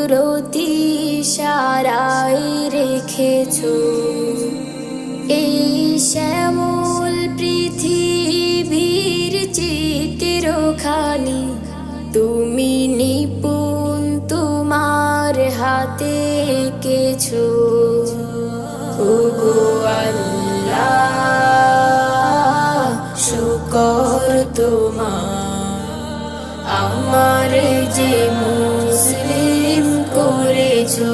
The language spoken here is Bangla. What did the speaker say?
কুদরতি সারাই রেখেছো। এই শ্যামল পৃথিবীর চিত্রখানি তুমি নিপুণ তোমার হাতে এঁকেছো। ওগো আল্লাহ, শুকর তোমার, আমার যে মুসলিম করেছো।